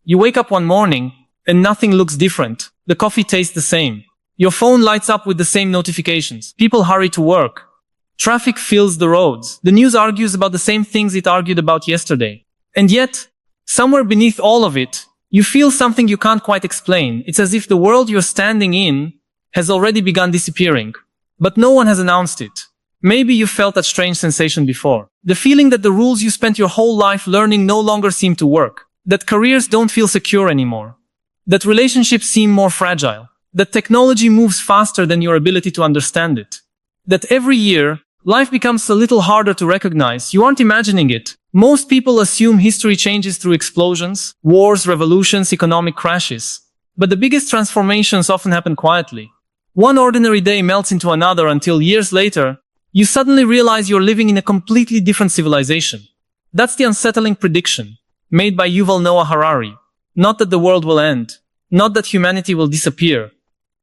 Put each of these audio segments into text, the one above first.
You wake up one morning, and nothing looks different. The coffee tastes the same. Your phone lights up with the same notifications. People hurry to work. Traffic fills the roads. The news argues about the same things it argued about yesterday. And yet, somewhere beneath all of it, you feel something you can't quite explain. It's as if the world you're standing in has already begun disappearing. But no one has announced it. Maybe you felt that strange sensation before. The feeling that the rules you spent your whole life learning no longer seem to work. That careers don't feel secure anymore. That relationships seem more fragile. That technology moves faster than your ability to understand it. That every year, life becomes a little harder to recognize. You aren't imagining it. Most people assume history changes through explosions, wars, revolutions, economic crashes. But the biggest transformations often happen quietly. One ordinary day melts into another until years later, you suddenly realize you're living in a completely different civilization. That's the unsettling prediction made by Yuval Noah Harari. Not that the world will end, not that humanity will disappear,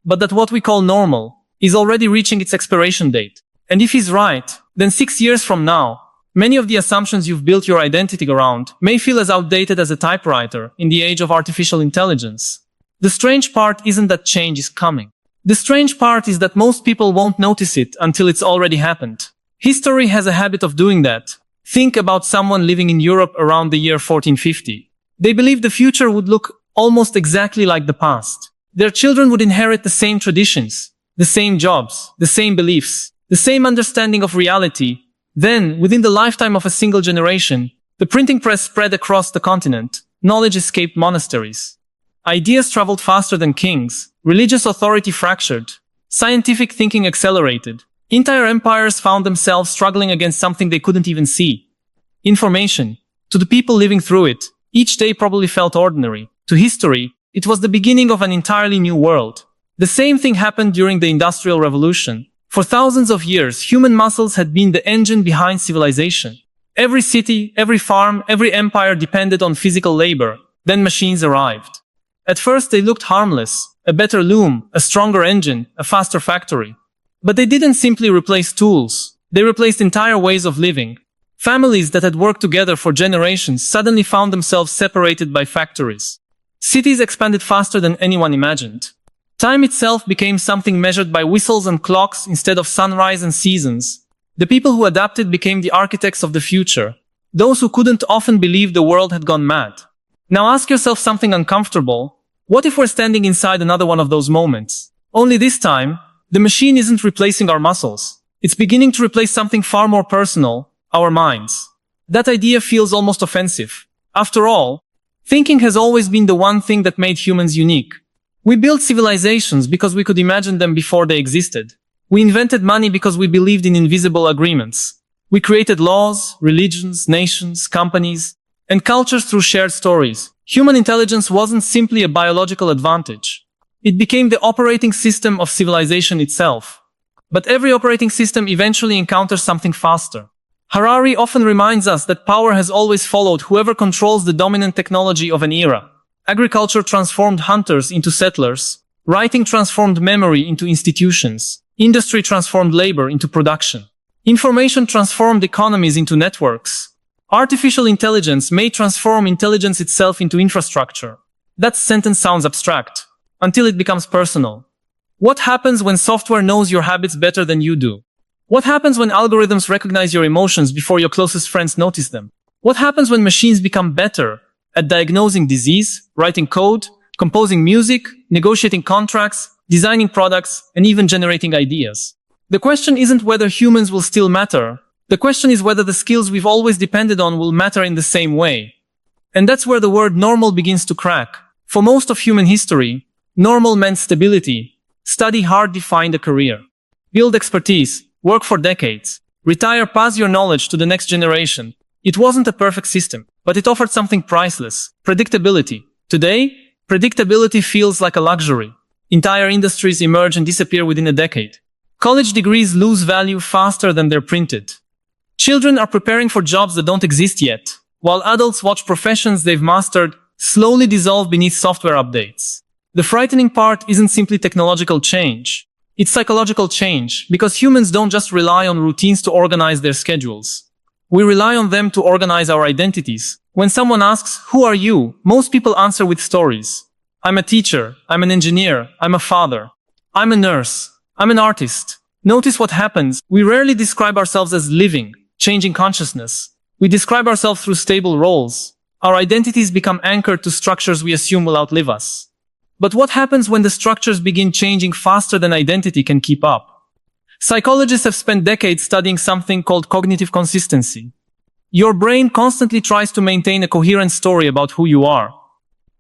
but that what we call normal is already reaching its expiration date. And if he's right, then 6 years from now, many of the assumptions you've built your identity around may feel as outdated as a typewriter in the age of artificial intelligence. The strange part isn't that change is coming. The strange part is that most people won't notice it until it's already happened. History has a habit of doing that. Think about someone living in Europe around the year 1450. They believed the future would look almost exactly like the past. Their children would inherit the same traditions, the same jobs, the same beliefs, the same understanding of reality. Then, within the lifetime of a single generation, the printing press spread across the continent. Knowledge escaped monasteries. Ideas traveled faster than kings. Religious authority fractured. Scientific thinking accelerated. Entire empires found themselves struggling against something they couldn't even see. Information. To the people living through it, each day probably felt ordinary. To history, it was the beginning of an entirely new world. The same thing happened during the Industrial Revolution. For thousands of years, human muscles had been the engine behind civilization. Every city, every farm, every empire depended on physical labor. Then machines arrived. At first they looked harmless. A better loom, a stronger engine, a faster factory. But they didn't simply replace tools. They replaced entire ways of living. Families that had worked together for generations suddenly found themselves separated by factories. Cities expanded faster than anyone imagined. Time itself became something measured by whistles and clocks instead of sunrise and seasons. The people who adapted became the architects of the future. Those who couldn't often believe the world had gone mad. Now ask yourself something uncomfortable. What if we're standing inside another one of those moments? Only this time, the machine isn't replacing our muscles. It's beginning to replace something far more personal, our minds. That idea feels almost offensive. After all, thinking has always been the one thing that made humans unique. We built civilizations because we could imagine them before they existed. We invented money because we believed in invisible agreements. We created laws, religions, nations, companies, and cultures through shared stories. Human intelligence wasn't simply a biological advantage. It became the operating system of civilization itself. But every operating system eventually encounters something faster. Harari often reminds us that power has always followed whoever controls the dominant technology of an era. Agriculture transformed hunters into settlers. Writing transformed memory into institutions. Industry transformed labor into production. Information transformed economies into networks. Artificial intelligence may transform intelligence itself into infrastructure. That sentence sounds abstract, until it becomes personal. What happens when software knows your habits better than you do? What happens when algorithms recognize your emotions before your closest friends notice them? What happens when machines become better at diagnosing disease, writing code, composing music, negotiating contracts, designing products, and even generating ideas? The question isn't whether humans will still matter. The question is whether the skills we've always depended on will matter in the same way. And that's where the word normal begins to crack. For most of human history, normal meant stability. Study hard, find a career. Build expertise, work for decades. Retire, pass your knowledge to the next generation. It wasn't a perfect system, but it offered something priceless. Predictability. Today, predictability feels like a luxury. Entire industries emerge and disappear within a decade. College degrees lose value faster than they're printed. Children are preparing for jobs that don't exist yet, while adults watch professions they've mastered slowly dissolve beneath software updates. The frightening part isn't simply technological change. It's psychological change, because humans don't just rely on routines to organize their schedules. We rely on them to organize our identities. When someone asks, "Who are you?" most people answer with stories. I'm a teacher, I'm an engineer, I'm a father, I'm a nurse, I'm an artist. Notice what happens. We rarely describe ourselves as living, changing consciousness. We describe ourselves through stable roles. Our identities become anchored to structures we assume will outlive us. But what happens when the structures begin changing faster than identity can keep up? Psychologists have spent decades studying something called cognitive consistency. Your brain constantly tries to maintain a coherent story about who you are.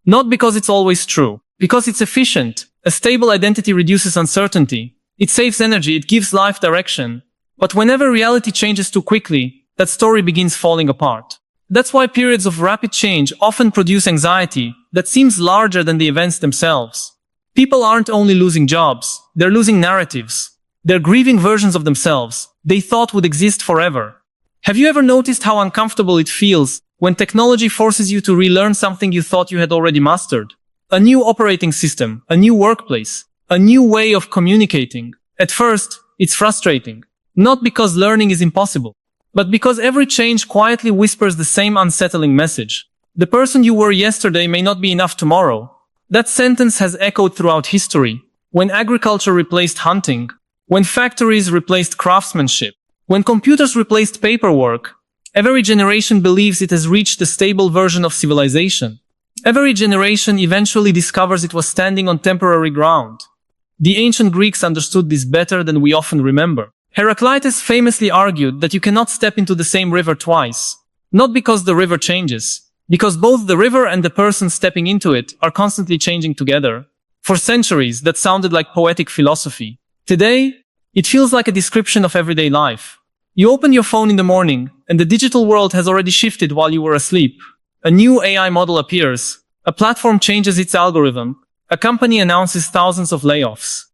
Not because it's always true, because it's efficient. A stable identity reduces uncertainty. It saves energy, it gives life direction. But whenever reality changes too quickly, that story begins falling apart. That's why periods of rapid change often produce anxiety that seems larger than the events themselves. People aren't only losing jobs, they're losing narratives. They're grieving versions of themselves they thought would exist forever. Have you ever noticed how uncomfortable it feels when technology forces you to relearn something you thought you had already mastered? A new operating system, a new workplace, a new way of communicating. At first, it's frustrating. Not because learning is impossible, but because every change quietly whispers the same unsettling message. The person you were yesterday may not be enough tomorrow. That sentence has echoed throughout history. When agriculture replaced hunting, when factories replaced craftsmanship, when computers replaced paperwork, every generation believes it has reached a stable version of civilization. Every generation eventually discovers it was standing on temporary ground. The ancient Greeks understood this better than we often remember. Heraclitus famously argued that you cannot step into the same river twice. Not because the river changes, because both the river and the person stepping into it are constantly changing together. For centuries, that sounded like poetic philosophy. Today, it feels like a description of everyday life. You open your phone in the morning, and the digital world has already shifted while you were asleep. A new AI model appears. A platform changes its algorithm. A company announces thousands of layoffs.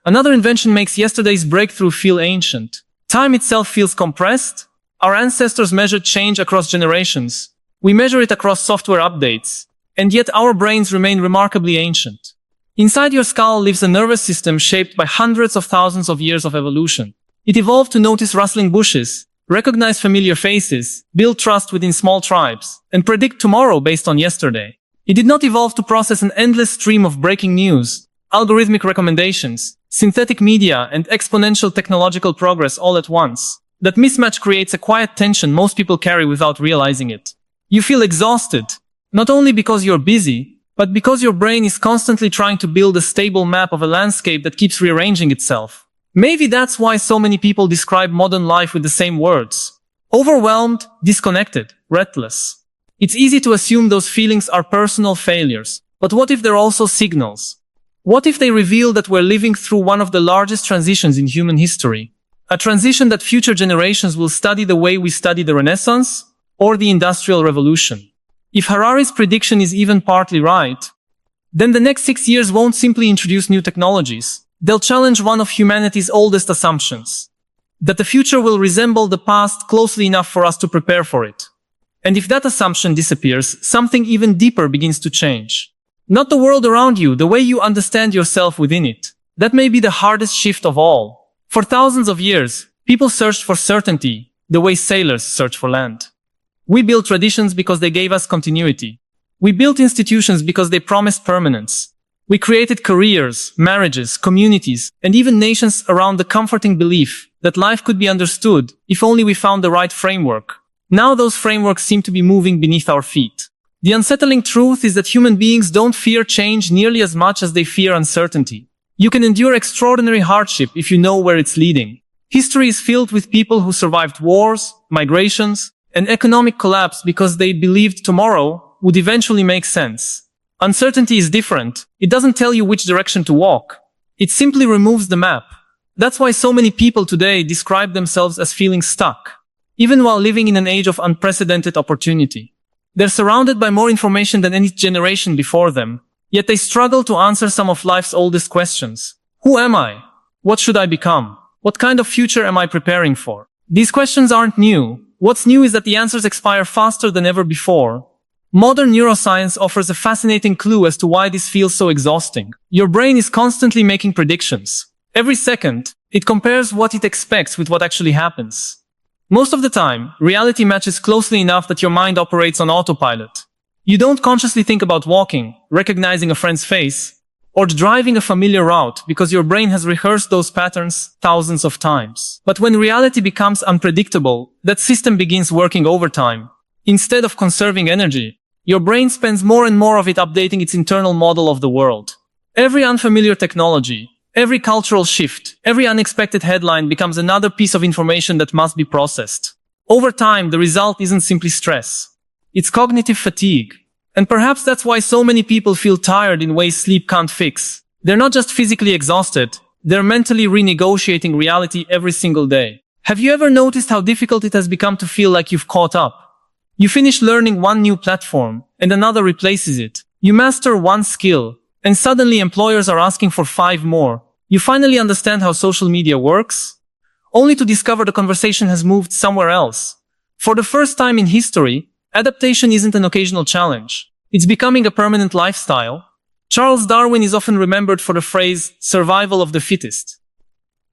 Another invention makes yesterday's breakthrough feel ancient. Time itself feels compressed. Our ancestors measured change across generations. We measure it across software updates. And yet our brains remain remarkably ancient. Inside your skull lives a nervous system shaped by hundreds of thousands of years of evolution. It evolved to notice rustling bushes, recognize familiar faces, build trust within small tribes, and predict tomorrow based on yesterday. It did not evolve to process an endless stream of breaking news, algorithmic recommendations, synthetic media, and exponential technological progress all at once. That mismatch creates a quiet tension most people carry without realizing it. You feel exhausted, not only because you're busy, but because your brain is constantly trying to build a stable map of a landscape that keeps rearranging itself. Maybe that's why so many people describe modern life with the same words. Overwhelmed, disconnected, restless. It's easy to assume those feelings are personal failures. But what if they're also signals? What if they reveal that we're living through one of the largest transitions in human history? A transition that future generations will study the way we study the Renaissance or the Industrial Revolution. If Harari's prediction is even partly right, then the next 6 years won't simply introduce new technologies. They'll challenge one of humanity's oldest assumptions. That the future will resemble the past closely enough for us to prepare for it. And if that assumption disappears, something even deeper begins to change. Not the world around you, the way you understand yourself within it. That may be the hardest shift of all. For thousands of years, people searched for certainty, the way sailors search for land. We built traditions because they gave us continuity. We built institutions because they promised permanence. We created careers, marriages, communities, and even nations around the comforting belief that life could be understood if only we found the right framework. Now those frameworks seem to be moving beneath our feet. The unsettling truth is that human beings don't fear change nearly as much as they fear uncertainty. You can endure extraordinary hardship if you know where it's leading. History is filled with people who survived wars, migrations, and economic collapse because they believed tomorrow would eventually make sense. Uncertainty is different. It doesn't tell you which direction to walk. It simply removes the map. That's why so many people today describe themselves as feeling stuck, even while living in an age of unprecedented opportunity. They're surrounded by more information than any generation before them, yet they struggle to answer some of life's oldest questions. Who am I? What should I become? What kind of future am I preparing for? These questions aren't new. What's new is that the answers expire faster than ever before. Modern neuroscience offers a fascinating clue as to why this feels so exhausting. Your brain is constantly making predictions. Every second, it compares what it expects with what actually happens. Most of the time, reality matches closely enough that your mind operates on autopilot. You don't consciously think about walking, recognizing a friend's face, or driving a familiar route because your brain has rehearsed those patterns thousands of times. But when reality becomes unpredictable, that system begins working overtime. Instead of conserving energy, your brain spends more and more of it updating its internal model of the world. Every unfamiliar technology, every cultural shift, every unexpected headline becomes another piece of information that must be processed. Over time, the result isn't simply stress. It's cognitive fatigue. And perhaps that's why so many people feel tired in ways sleep can't fix. They're not just physically exhausted, they're mentally renegotiating reality every single day. Have you ever noticed how difficult it has become to feel like you've caught up? You finish learning one new platform, and another replaces it. You master one skill, and suddenly employers are asking for 5 more. You finally understand how social media works, only to discover the conversation has moved somewhere else. For the first time in history, adaptation isn't an occasional challenge. It's becoming a permanent lifestyle. Charles Darwin is often remembered for the phrase, survival of the fittest.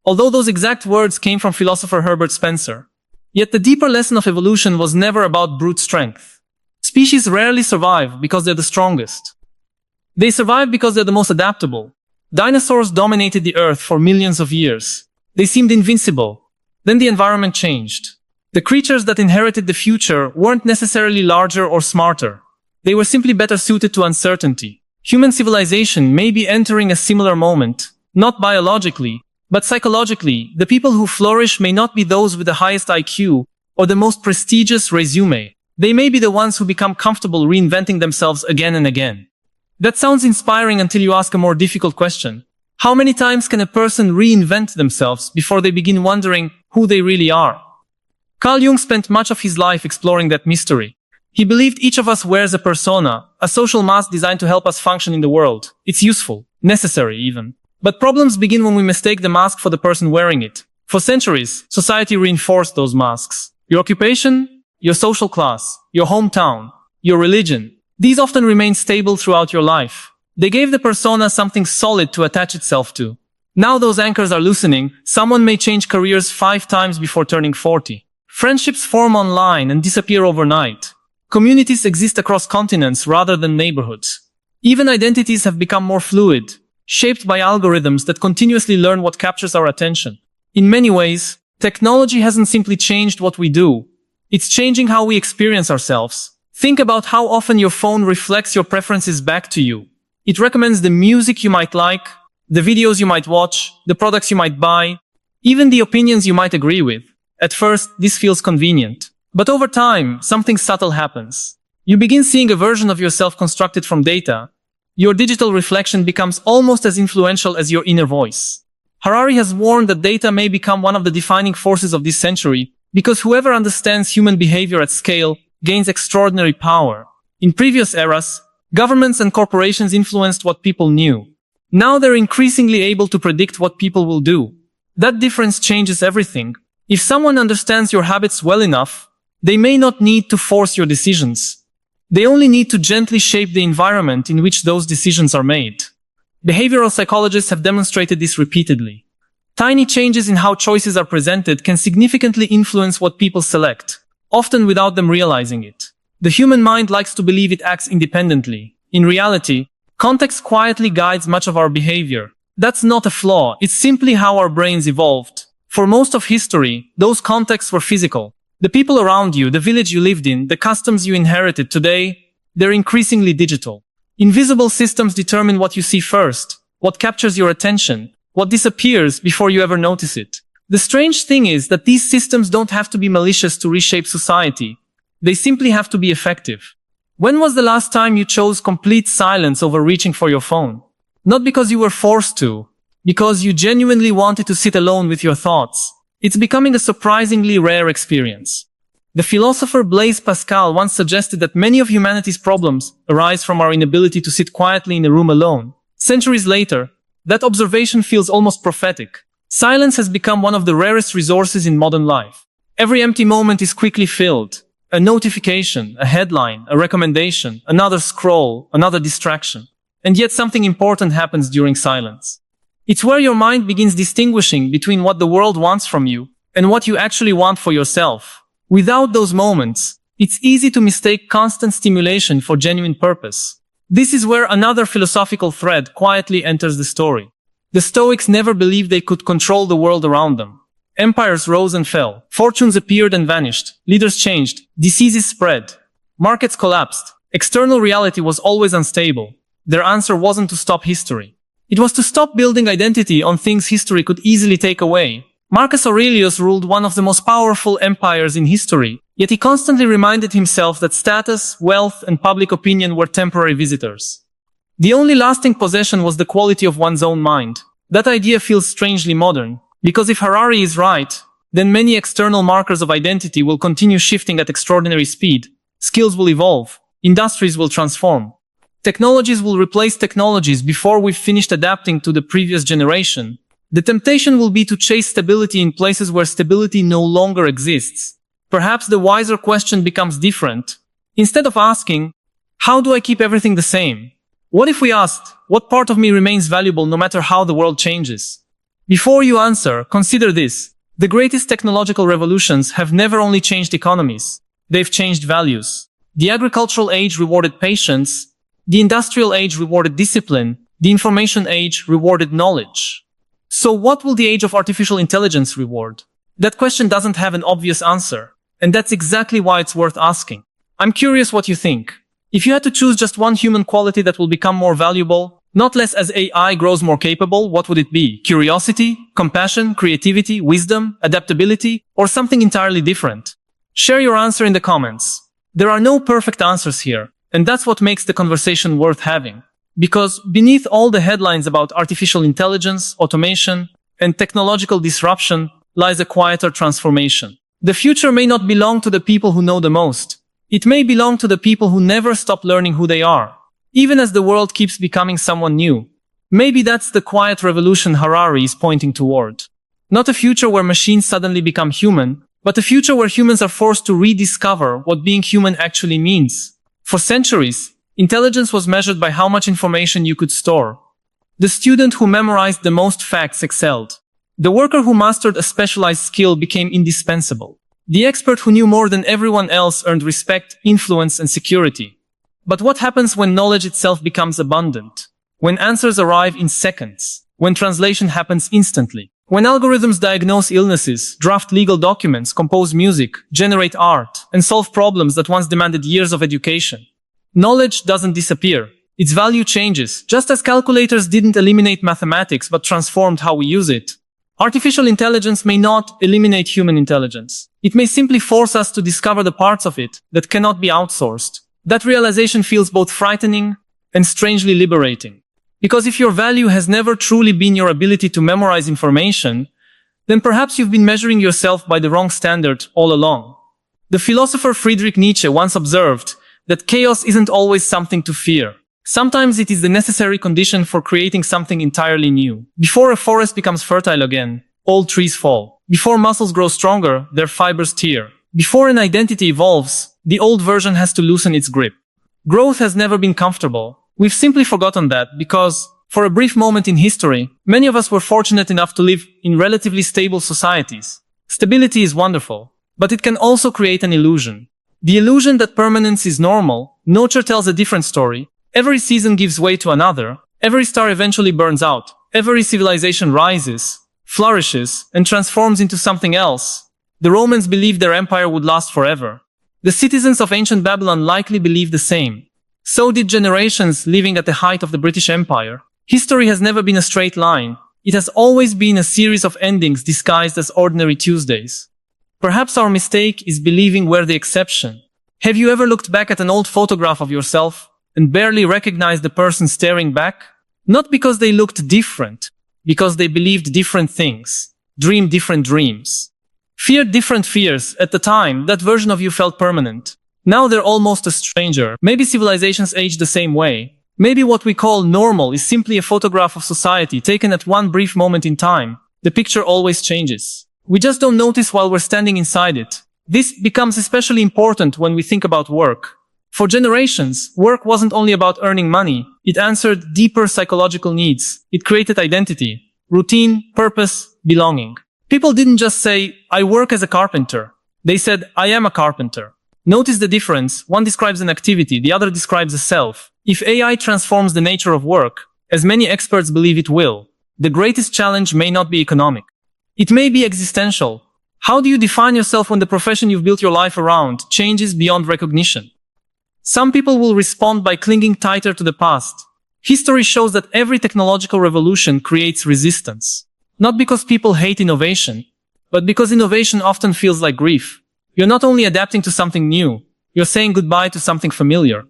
Although those exact words came from philosopher Herbert Spencer. Yet the deeper lesson of evolution was never about brute strength. Species rarely survive because they're the strongest. They survive because they're the most adaptable. Dinosaurs dominated the earth for millions of years. They seemed invincible. Then the environment changed. The creatures that inherited the future weren't necessarily larger or smarter. They were simply better suited to uncertainty. Human civilization may be entering a similar moment, not biologically, but psychologically. The people who flourish may not be those with the highest IQ or the most prestigious resume. They may be the ones who become comfortable reinventing themselves again and again. That sounds inspiring until you ask a more difficult question. How many times can a person reinvent themselves before they begin wondering who they really are? Carl Jung spent much of his life exploring that mystery. He believed each of us wears a persona, a social mask designed to help us function in the world. It's useful, necessary even. But problems begin when we mistake the mask for the person wearing it. For centuries, society reinforced those masks. Your occupation, your social class, your hometown, your religion. These often remain stable throughout your life. They gave the persona something solid to attach itself to. Now those anchors are loosening. Someone may change careers 5 times before turning 40. Friendships form online and disappear overnight. Communities exist across continents rather than neighborhoods. Even identities have become more fluid, shaped by algorithms that continuously learn what captures our attention. In many ways, technology hasn't simply changed what we do. It's changing how we experience ourselves. Think about how often your phone reflects your preferences back to you. It recommends the music you might like, the videos you might watch, the products you might buy, even the opinions you might agree with. At first, this feels convenient. But over time, something subtle happens. You begin seeing a version of yourself constructed from data. Your digital reflection becomes almost as influential as your inner voice. Harari has warned that data may become one of the defining forces of this century, because whoever understands human behavior at scale gains extraordinary power. In previous eras, governments and corporations influenced what people knew. Now they're increasingly able to predict what people will do. That difference changes everything. If someone understands your habits well enough, they may not need to force your decisions. They only need to gently shape the environment in which those decisions are made. Behavioral psychologists have demonstrated this repeatedly. Tiny changes in how choices are presented can significantly influence what people select, often without them realizing it. The human mind likes to believe it acts independently. In reality, context quietly guides much of our behavior. That's not a flaw, it's simply how our brains evolved. For most of history, those contexts were physical. The people around you, the village you lived in, the customs you inherited. Today, they're increasingly digital. Invisible systems determine what you see first, what captures your attention, what disappears before you ever notice it. The strange thing is that these systems don't have to be malicious to reshape society. They simply have to be effective. When was the last time you chose complete silence over reaching for your phone? Not because you were forced to, because you genuinely wanted to sit alone with your thoughts. It's becoming a surprisingly rare experience. The philosopher Blaise Pascal once suggested that many of humanity's problems arise from our inability to sit quietly in a room alone. Centuries later, that observation feels almost prophetic. Silence has become one of the rarest resources in modern life. Every empty moment is quickly filled. A notification, a headline, a recommendation, another scroll, another distraction. And yet something important happens during silence. It's where your mind begins distinguishing between what the world wants from you and what you actually want for yourself. Without those moments, it's easy to mistake constant stimulation for genuine purpose. This is where another philosophical thread quietly enters the story. The Stoics never believed they could control the world around them. Empires rose and fell, fortunes appeared and vanished, leaders changed, diseases spread, markets collapsed, external reality was always unstable. Their answer wasn't to stop history. It was to stop building identity on things history could easily take away. Marcus Aurelius ruled one of the most powerful empires in history, yet he constantly reminded himself that status, wealth, and public opinion were temporary visitors. The only lasting possession was the quality of one's own mind. That idea feels strangely modern, because if Harari is right, then many external markers of identity will continue shifting at extraordinary speed. Skills will evolve, industries will transform. Technologies will replace technologies before we've finished adapting to the previous generation. The temptation will be to chase stability in places where stability no longer exists. Perhaps the wiser question becomes different. Instead of asking, how do I keep everything the same? What if we asked, what part of me remains valuable no matter how the world changes? Before you answer, consider this. The greatest technological revolutions have never only changed economies. They've changed values. The agricultural age rewarded patience. The industrial age rewarded discipline. The information age rewarded knowledge. So what will the age of artificial intelligence reward? That question doesn't have an obvious answer. And that's exactly why it's worth asking. I'm curious what you think. If you had to choose just one human quality that will become more valuable, not less as AI grows more capable, what would it be? Curiosity, compassion, creativity, wisdom, adaptability, or something entirely different? Share your answer in the comments. There are no perfect answers here, and that's what makes the conversation worth having. Because beneath all the headlines about artificial intelligence, automation, and technological disruption lies a quieter transformation. The future may not belong to the people who know the most. It may belong to the people who never stop learning who they are, even as the world keeps becoming someone new. Maybe that's the quiet revolution Harari is pointing toward. Not a future where machines suddenly become human, but a future where humans are forced to rediscover what being human actually means. For centuries, intelligence was measured by how much information you could store. The student who memorized the most facts excelled. The worker who mastered a specialized skill became indispensable. The expert who knew more than everyone else earned respect, influence, and security. But what happens when knowledge itself becomes abundant? When answers arrive in seconds? When translation happens instantly? When algorithms diagnose illnesses, draft legal documents, compose music, generate art, and solve problems that once demanded years of education? Knowledge doesn't disappear. Its value changes, just as calculators didn't eliminate mathematics but transformed how we use it. Artificial intelligence may not eliminate human intelligence. It may simply force us to discover the parts of it that cannot be outsourced. That realization feels both frightening and strangely liberating. Because if your value has never truly been your ability to memorize information, then perhaps you've been measuring yourself by the wrong standard all along. The philosopher Friedrich Nietzsche once observed that chaos isn't always something to fear. Sometimes it is the necessary condition for creating something entirely new. Before a forest becomes fertile again, old trees fall. Before muscles grow stronger, their fibers tear. Before an identity evolves, the old version has to loosen its grip. Growth has never been comfortable. We've simply forgotten that because, for a brief moment in history, many of us were fortunate enough to live in relatively stable societies. Stability is wonderful, but it can also create an illusion. The illusion that permanence is normal. Nature tells a different story. Every season gives way to another. Every star eventually burns out. Every civilization rises, flourishes, and transforms into something else. The Romans believed their empire would last forever. The citizens of ancient Babylon likely believed the same. So did generations living at the height of the British Empire. History has never been a straight line. It has always been a series of endings disguised as ordinary Tuesdays. Perhaps our mistake is believing we're the exception. Have you ever looked back at an old photograph of yourself and barely recognized the person staring back? Not because they looked different, because they believed different things, dreamed different dreams, feared different fears. At the time, that version of you felt permanent. Now they're almost a stranger. Maybe civilizations age the same way. Maybe what we call normal is simply a photograph of society taken at one brief moment in time. The picture always changes. We just don't notice while we're standing inside it. This becomes especially important when we think about work. For generations, work wasn't only about earning money. It answered deeper psychological needs. It created identity, routine, purpose, belonging. People didn't just say, I work as a carpenter. They said, I am a carpenter. Notice the difference. One describes an activity, the other describes a self. If AI transforms the nature of work, as many experts believe it will, the greatest challenge may not be economic. It may be existential. How do you define yourself when the profession you've built your life around changes beyond recognition? Some people will respond by clinging tighter to the past. History shows that every technological revolution creates resistance. Not because people hate innovation, but because innovation often feels like grief. You're not only adapting to something new, you're saying goodbye to something familiar.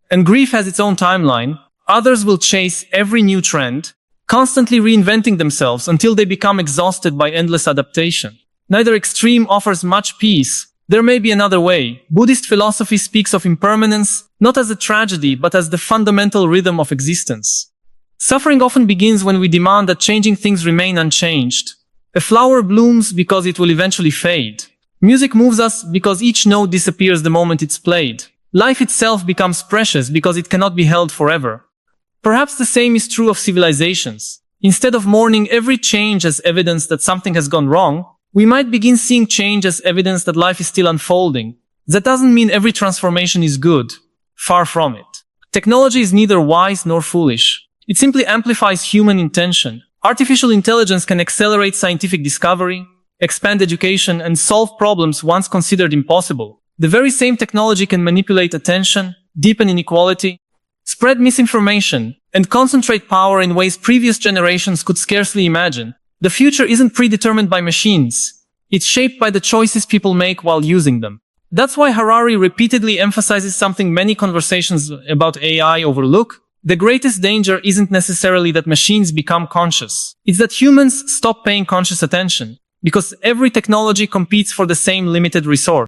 And grief has its own timeline. Others will chase every new trend, constantly reinventing themselves until they become exhausted by endless adaptation. Neither extreme offers much peace. There may be another way. Buddhist philosophy speaks of impermanence, not as a tragedy, but as the fundamental rhythm of existence. Suffering often begins when we demand that changing things remain unchanged. A flower blooms because it will eventually fade. Music moves us because each note disappears the moment it's played. Life itself becomes precious because it cannot be held forever. Perhaps the same is true of civilizations. Instead of mourning every change as evidence that something has gone wrong, we might begin seeing change as evidence that life is still unfolding. That doesn't mean every transformation is good. Far from it. Technology is neither wise nor foolish. It simply amplifies human intention. Artificial intelligence can accelerate scientific discovery, expand education, and solve problems once considered impossible. The very same technology can manipulate attention, deepen inequality, spread misinformation, and concentrate power in ways previous generations could scarcely imagine. The future isn't predetermined by machines. It's shaped by the choices people make while using them. That's why Harari repeatedly emphasizes something many conversations about AI overlook. The greatest danger isn't necessarily that machines become conscious. It's that humans stop paying conscious attention, because every technology competes for the same limited resource.